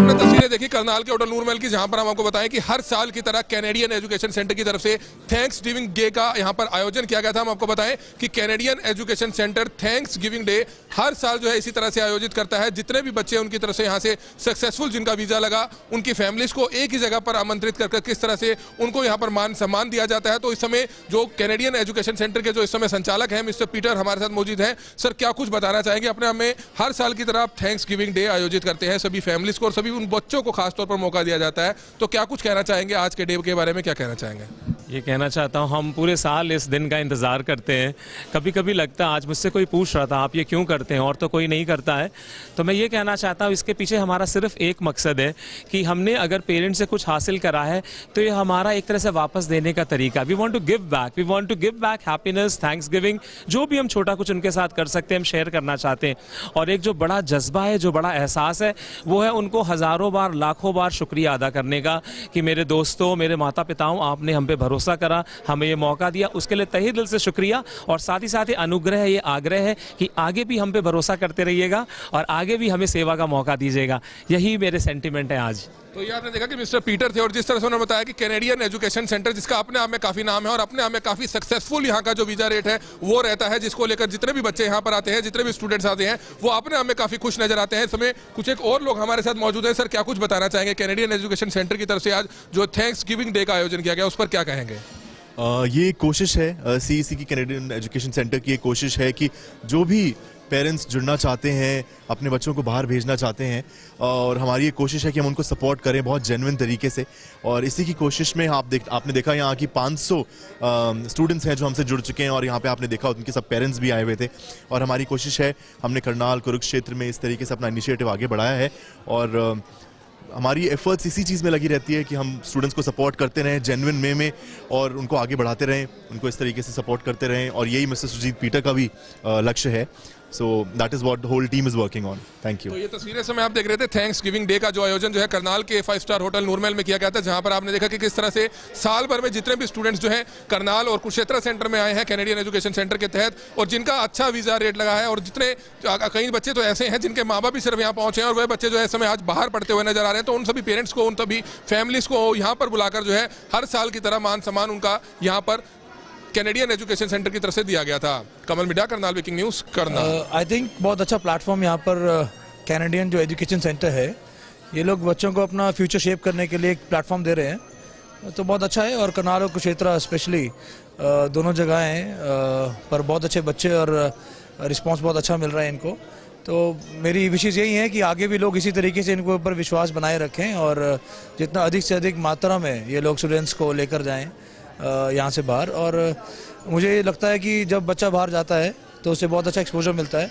हमने तस्वीरें देखी करनाल के होटल नूरमहल की, जहां पर हम आपको बताएं कि हर साल की तरह कैनेडियन एजुकेशन सेंटर की तरफ से थैंक्स गिविंग डे का यहां पर आयोजन किया गया था। हम आपको बताएं कि Canadian education centre thanksgiving day हर साल जो है इसी तरह से आयोजित करता है। जितने भी बच्चे उनकी तरफ से यहां से सक्सेसफुल जिनका वीजा लगा, उनकी फैमिलीज को एक ही जगह पर आमंत्रित कर किस तरह से उनको यहां पर मान सम्मान दिया जाता है। तो इस समय जो कैनेडियन एजुकेशन सेंटर के जो इस समय संचालक हैं मिस्टर पीटर हमारे साथ मौजूद हैं। सर, क्या कुछ बताना चाहेंगे? अपने आप में हर साल की तरह आप थैंक्स गिविंग डे आयोजित करते हैं, सभी फैमिलीज को और सभी उन बच्चों को खासतौर पर मौका दिया जाता है, तो क्या कुछ कहना चाहेंगे आज के डे के बारे में? क्या कहना चाहेंगे? ये कहना चाहता हूँ, हम पूरे साल इस दिन का इंतज़ार करते हैं। कभी कभी लगता है, आज मुझसे कोई पूछ रहा था आप ये क्यों करते हैं और तो कोई नहीं करता है, तो मैं ये कहना चाहता हूँ इसके पीछे हमारा सिर्फ एक मकसद है कि हमने अगर पेरेंट्स से कुछ हासिल करा है तो ये हमारा एक तरह से वापस देने का तरीका। We want to give back, we want to give back happiness, thanksgiving, जो भी हम छोटा कुछ उनके साथ कर सकते हैं हम शेयर करना चाहते हैं। और एक जो बड़ा जज्बा है, जो बड़ा एहसास है, वो है उनको हज़ारों बार लाखों बार शुक्रिया अदा करने का कि मेरे दोस्तों, मेरे माता पिताओं, आपने हम पे भरोसा करा, हमें ये मौका दिया, उसके लिए तहे दिल से शुक्रिया। और साथ ही अनुग्रह है, ये आग्रह है कि आगे भी हम पे भरोसा करते रहिएगा और आगे भी हमें सेवा का मौका दीजिएगा। यही मेरे सेंटिमेंट है आज। तो ये आपने देखा कि मिस्टर पीटर थे और जिस तरह से उन्होंने बताया कि कैनेडियन एजुकेशन सेंटर, जिसका अपने आप में काफी नाम है और अपने आप में काफी सक्सेसफुल यहाँ का जो वीजा रेट है वो रहता है, जिसको लेकर जितने भी बच्चे यहाँ पर आते हैं, जितने भी स्टूडेंट्स आते हैं, वो अपने आप में काफी खुश नजर आते हैं। इस समय कुछ एक और लोग हमारे साथ मौजूद हैं। सर, क्या कुछ बताना चाहेंगे? कैनेडियन एजुकेशन सेंटर की तरफ से आज जो थैंक्स गिविंग डे का आयोजन किया गया, उस पर क्या कहेंगे? ये कोशिश है सीईसी की, कैनेडियन एजुकेशन सेंटर की, ये कोशिश है कि जो भी पेरेंट्स जुड़ना चाहते हैं, अपने बच्चों को बाहर भेजना चाहते हैं, और हमारी ये कोशिश है कि हम उनको सपोर्ट करें बहुत जेन्युइन तरीके से। और इसी की कोशिश में आपने देखा यहाँ की 500 स्टूडेंट्स हैं जो हमसे जुड़ चुके हैं और यहाँ पे आपने देखा उनके सब पेरेंट्स भी आए हुए थे। और हमारी कोशिश है, हमने करनाल, कुरुक्षेत्र में इस तरीके से अपना इनिशिएटिव आगे बढ़ाया है और हमारी एफर्ट्स इसी चीज़ में लगी रहती है कि हम स्टूडेंट्स को सपोर्ट करते रहें जेन्युइन वे में और उनको आगे बढ़ाते रहें, उनको इस तरीके से सपोर्ट करते रहें। और यही मिस्टर सुजीत पीटर का भी लक्ष्य है। So that is what the whole team is working on. Thank you. तो ये तस्वीरें समय आप देख रहे थे थैंक्स गिविंग डे का जो आयोजन जो है करनाल के 5 स्टार होटल नूरमहल में किया गया था, जहां पर आपने देखा कि किस तरह से साल भर में जितने भी स्टूडेंट्स जो हैं करनाल और कुरुक्षेत्र सेंटर में आए हैं कैनेडियन एजुकेशन सेंटर के तहत, और जिनका अच्छा वीजा रेट लगा है, और जितने कई बच्चे तो ऐसे हैं जिनके माँ बाप भी सिर्फ यहाँ पहुंचे हैं और वह बच्चे जो है इस समय आज बाहर पढ़ते हुए नजर आ रहे हैं, तो उन सभी पेरेंट्स को, उन सभी फैमिलीज को यहाँ पर बुलाकर जो है हर साल की तरह मान सम्मान उनका यहाँ पर कैनेडियन एजुकेशन सेंटर की तरफ से दिया गया था। Kamal Mida, Karnal breaking news, Karnal. I think बहुत अच्छा प्लेटफॉर्म यहाँ पर कैनेडियन जो एजुकेशन सेंटर है, ये लोग बच्चों को अपना फ्यूचर शेप करने के लिए एक प्लेटफॉर्म दे रहे हैं, तो बहुत अच्छा है। और करनाल और कुरुक्षेत्र स्पेशली दोनों जगह हैं पर बहुत अच्छे बच्चे और रिस्पांस बहुत अच्छा मिल रहा है इनको। तो मेरी विशेष यही है कि आगे भी लोग इसी तरीके से इनके ऊपर विश्वास बनाए रखें और जितना अधिक से अधिक मात्रा में ये लोग स्टूडेंट्स को लेकर जाएं यहाँ से बाहर। और मुझे लगता है कि जब बच्चा बाहर जाता है तो उसे बहुत अच्छा एक्सपोजर मिलता है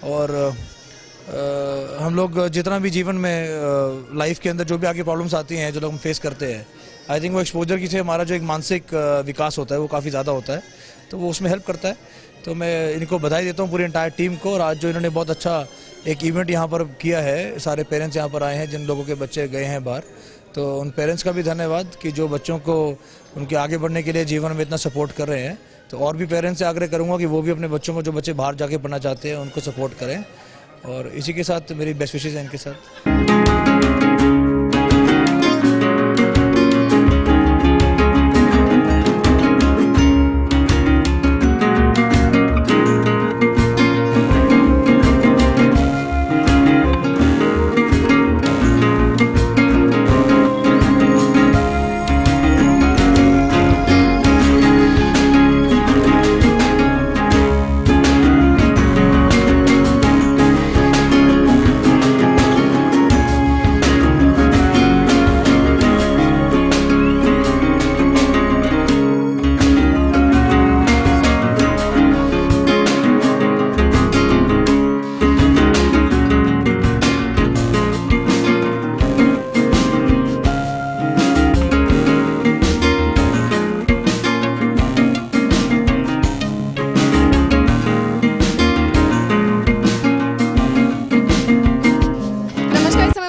और हम लोग जितना भी जीवन में लाइफ के अंदर जो भी आगे प्रॉब्लम्स आती हैं, जो लोग हम फेस करते हैं, आई थिंक वो एक्सपोजर की से हमारा जो एक मानसिक विकास होता है वो काफ़ी ज़्यादा होता है, तो वो उसमें हेल्प करता है। तो मैं इनको बधाई देता हूँ पूरी एंटायर टीम को। और आज जो इन्होंने बहुत अच्छा एक इवेंट यहाँ पर किया है, सारे पेरेंट्स यहाँ पर आए हैं जिन लोगों के बच्चे गए हैं बाहर, तो उन पेरेंट्स का भी धन्यवाद कि जो बच्चों को उनके आगे बढ़ने के लिए जीवन में इतना सपोर्ट कर रहे हैं। तो और भी पेरेंट्स से आग्रह करूँगा कि वो भी अपने बच्चों को, जो बच्चे बाहर जाके पढ़ना चाहते हैं, उनको सपोर्ट करें। और इसी के साथ मेरी बेस्ट विशेष है इनके साथ।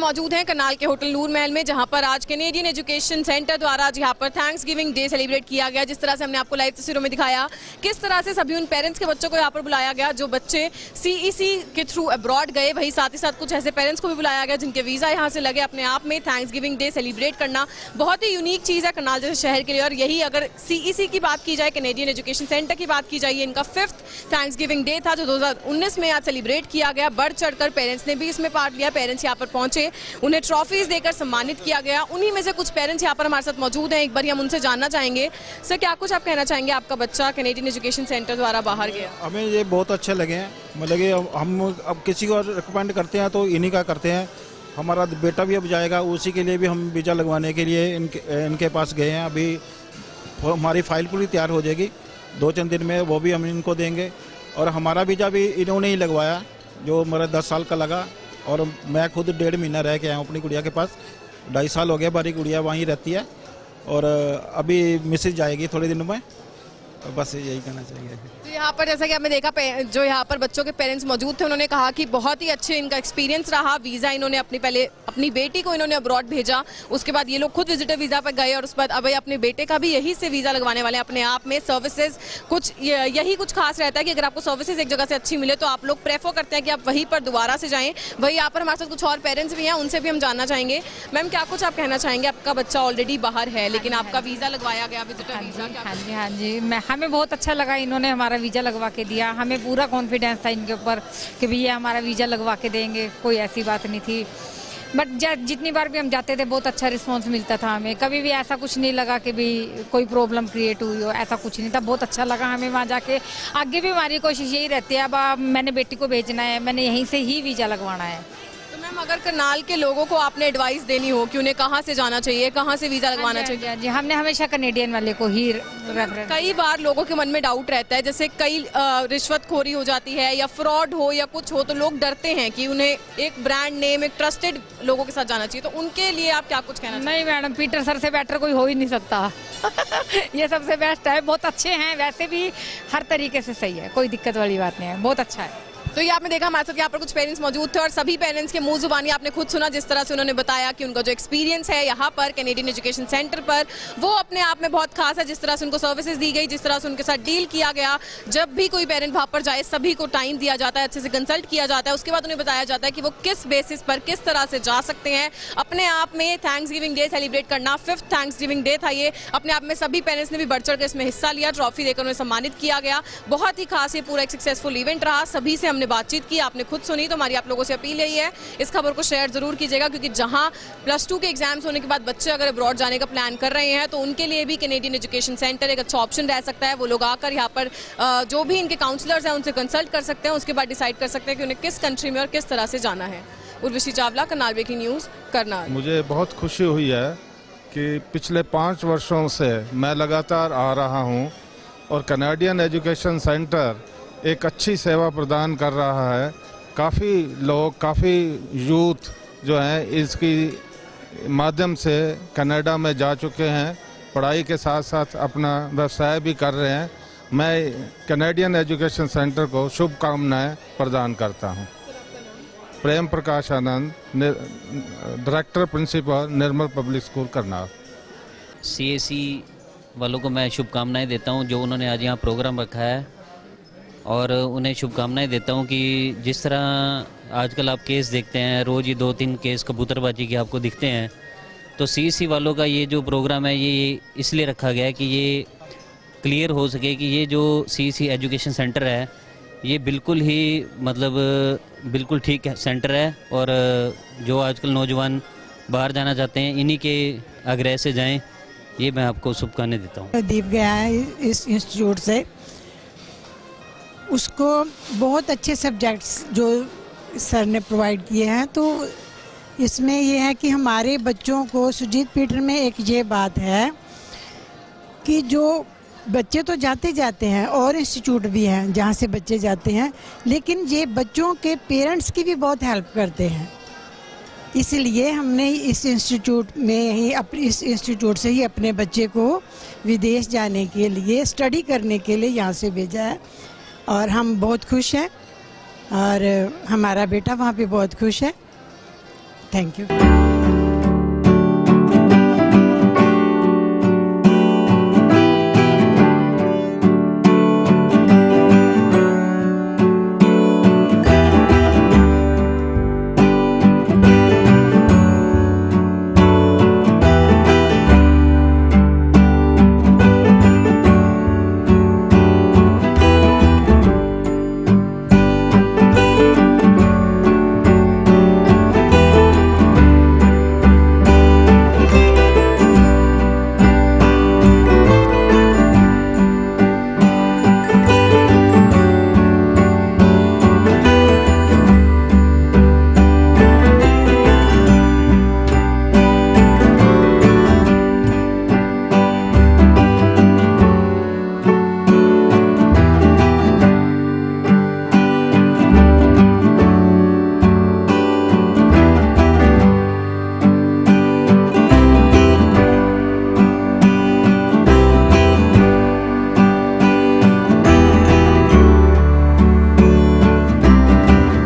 मौजूद हैं करनाल के होटल नूर महल में, जहां पर आज कैनेडियन एजुकेशन सेंटर द्वारा आज यहाँ पर थैंक्स गिविंग डे सेलिब्रेट किया गया। जिस तरह से हमने आपको लाइव तस्वीरों में दिखाया किस तरह से सभी उन पेरेंट्स के बच्चों को यहाँ पर बुलाया गया जो बच्चे CEC के थ्रू अब्रॉड गए, वही साथ ही साथ कुछ ऐसे पेरेंट्स को भी बुलाया गया जिनके वीज़ा यहाँ से लगे। अपने आप में थैंक्स गिविंग डे सेलिब्रेट करना बहुत ही यूनिक चीज़ है करनाल जैसे शहर के लिए। और यही अगर CEC की बात की जाए, कैनेडियन एजुकेशन सेंटर की बात की जाए, इनका 5th थैंक्स गिविंग डे था जो 2019 में आज सेलिब्रेट किया गया। बढ़ चढ़कर पेरेंट्स ने भी इसमें पार्ट लिया। पेरेंट्स यहाँ पर पहुंचे, उन्हें ट्रॉफीज देकर सम्मानित किया गया। उन्हीं में से कुछ पेरेंट्स यहाँ पर हमारे साथ मौजूद हैं। एक बार हम उनसे जानना चाहेंगे। सर, क्या कुछ आप कहना चाहेंगे? आपका बच्चा कैनेडियन एजुकेशन सेंटर द्वारा बाहर गया, हमें ये बहुत अच्छे लगे हैं। मतलब कि हम अब किसी को रिकमेंड करते हैं तो इन्हीं का करते हैं। हमारा बेटा भी अब जाएगा, उसी के लिए भी हम वीज़ा लगवाने के लिए इनके पास गए हैं। अभी हमारी फाइल पूरी तैयार हो जाएगी 2-3 दिन में, वो भी हम इनको देंगे। और हमारा वीज़ा भी इन्होंने ही लगवाया जो मेरा 10 साल का लगा। और मैं खुद 1.5 महीना रह के आया हूँ अपनी गुड़िया के पास। 2.5 साल हो गया, हमारी गुड़िया वहीं रहती है। और अभी मिसेज जाएगी थोड़े दिनों में। बस यही कहना चाहिए। तो यहाँ पर जैसा कि आपने देखा, जो यहाँ पर बच्चों के पेरेंट्स मौजूद थे, उन्होंने कहा कि बहुत ही अच्छे इनका एक्सपीरियंस रहा। वीज़ा इन्होंने पहले अपनी बेटी को इन्होंने अब्रॉड भेजा, उसके बाद ये लोग खुद विजिटर वीज़ा पर गए और उसके बाद अब अपने बेटे का भी यही से वीज़ा लगवाने वाले हैं। अपने आप में सर्विसेज कुछ यही कुछ खास रहता है कि अगर आपको सर्विसेज एक जगह से अच्छी मिले तो आप लोग प्रेफर करते हैं कि आप वहीं पर दोबारा से जाएँ। वही यहाँ पर हमारे साथ कुछ और पेरेंट्स भी हैं, उनसे भी हम जानना चाहेंगे। मैम, क्या कुछ आप कहना चाहेंगे? आपका बच्चा ऑलरेडी बाहर है लेकिन आपका वीज़ा लगवाया गया, विजिटर वीज़ा। हाँ जी, हमें बहुत अच्छा लगा, इन्होंने हमारा वीज़ा लगवा के दिया। हमें पूरा कॉन्फिडेंस था इनके ऊपर कि भैया हमारा वीज़ा लगवा के देंगे, कोई ऐसी बात नहीं थी। बट जितनी बार भी हम जाते थे बहुत अच्छा रिस्पांस मिलता था हमें। कभी भी ऐसा कुछ नहीं लगा कि भी कोई प्रॉब्लम क्रिएट हुई हो, ऐसा कुछ नहीं था। बहुत अच्छा लगा हमें वहाँ जाके। आगे भी हमारी कोशिश यही रहती है। अब मैंने बेटी को भेजना है, मैंने यहीं से ही वीज़ा लगवाना है। मैम, अगर करनाल के लोगों को आपने एडवाइस देनी हो कि उन्हें कहाँ से जाना चाहिए, कहाँ से वीज़ा लगवाना चाहिए? जी, हमने हमेशा कैनेडियन वाले को ही कई बार लोगों के मन में डाउट रहता है, जैसे कई रिश्वतखोरी हो जाती है या फ्रॉड हो या कुछ हो, तो लोग डरते हैं कि उन्हें एक ब्रांड नेम, एक ट्रस्टेड लोगों के साथ जाना चाहिए। तो उनके लिए आप क्या कुछ कहना? नहीं मैडम, पीटर सर से बेटर कोई हो ही नहीं सकता। ये सबसे बेस्ट है। बहुत अच्छे हैं, वैसे भी हर तरीके से सही है, कोई दिक्कत वाली बात नहीं है, बहुत अच्छा है। तो ये आपने देखा हमारे साथ यहाँ पर कुछ पेरेंट्स मौजूद थे और सभी पेरेंट्स के मुंह जुबानी आपने खुद सुना जिस तरह से उन्होंने बताया कि उनका जो एक्सपीरियंस है यहाँ पर कैनेडियन एजुकेशन सेंटर पर वो अपने आप में बहुत खास है। जिस तरह से उनको सर्विसेज दी गई, जिस तरह से उनके साथ डील किया गया। जब भी कोई पेरेंट वहाँ पर जाए सभी को टाइम दिया जाता है, अच्छे से कंसल्ट किया जाता है। उसके बाद उन्हें बताया जाता है कि वो किस बेसिस पर किस तरह से जा सकते हैं। अपने आप में थैंक्स गिविंग डे सेलिब्रेट करना, 5th थैंक्स गिविंग डे था ये। अपने आप में सभी पेरेंट्स ने भी बढ़ चढ़ कर इसमें हिस्सा लिया, ट्रॉफी देकर उन्हें सम्मानित किया गया। बहुत ही खास ये पूरा एक सक्सेसफुल इवेंट रहा। सभी से हमने बातचीत की, आपने खुद सुनी। तो हमारी आप लोगों से अपील यही है, इस खबर को शेयर जरूर कीजिएगा, क्योंकि जहां +2 के एग्जाम्स होने के बाद बच्चे अगर अब्रॉड जाने का प्लान कर रहे हैं तो उनके लिए भी कैनेडियन एजुकेशन सेंटर एक अच्छा ऑप्शन रह सकता है। वो लोग आकर यहाँ पर जो भी इनके काउंसलर्स हैं उनसे कंसल्ट कर सकते हैं, उसके बाद डिसाइड कर सकते हैं कि उन्हें किस कंट्री में और किस तरह से जाना है। Urvashi Chawla, Karnal breaking news, Karnal. मुझे बहुत खुशी हुई है कि पिछले 5 वर्षों से मैं लगातार आ रहा हूँ और कैनेडियन एजुकेशन सेंटर एक अच्छी सेवा प्रदान कर रहा है। काफ़ी लोग, काफ़ी यूथ जो हैं इसकी माध्यम से कनाडा में जा चुके हैं, पढ़ाई के साथ साथ अपना व्यवसाय भी कर रहे हैं। मैं कैनेडियन एजुकेशन सेंटर को शुभकामनाएं प्रदान करता हूं। प्रेम प्रकाश आनंद, डायरेक्टर प्रिंसिपल, निर्मल पब्लिक स्कूल, करनाल। CEC वालों को मैं शुभकामनाएं देता हूं जो उन्होंने आज यहाँ प्रोग्राम रखा है, और उन्हें शुभकामनाएं देता हूं कि जिस तरह आजकल आप केस देखते हैं, रोज़ ही 2-3 केस कबूतरबाजी के आपको दिखते हैं, तो CEC वालों का ये जो प्रोग्राम है ये इसलिए रखा गया है कि ये क्लियर हो सके कि ये जो CEC एजुकेशन सेंटर है ये बिल्कुल ही बिल्कुल ठीक सेंटर है। और जो आजकल नौजवान बाहर जाना चाहते हैं इन्हीं के आग्रह से जाएं, ये मैं आपको शुभकामनाएं देता हूँ। दीप गया है इस इंस्टीट्यूट से, उसको बहुत अच्छे सब्जेक्ट्स जो सर ने प्रोवाइड किए हैं। तो इसमें ये है कि हमारे बच्चों को सुजीत पीटर में एक ये बात है कि जो बच्चे तो जाते हैं और इंस्टीट्यूट भी हैं जहाँ से बच्चे जाते हैं, लेकिन ये बच्चों के पेरेंट्स की भी बहुत हेल्प करते हैं। इसलिए हमने इस इंस्टीट्यूट में ही इस इंस्टीट्यूट से ही अपने बच्चे को विदेश जाने के लिए, स्टडी करने के लिए यहाँ से भेजा है और हम बहुत खुश हैं और हमारा बेटा वहाँ पे बहुत खुश है। Thank you.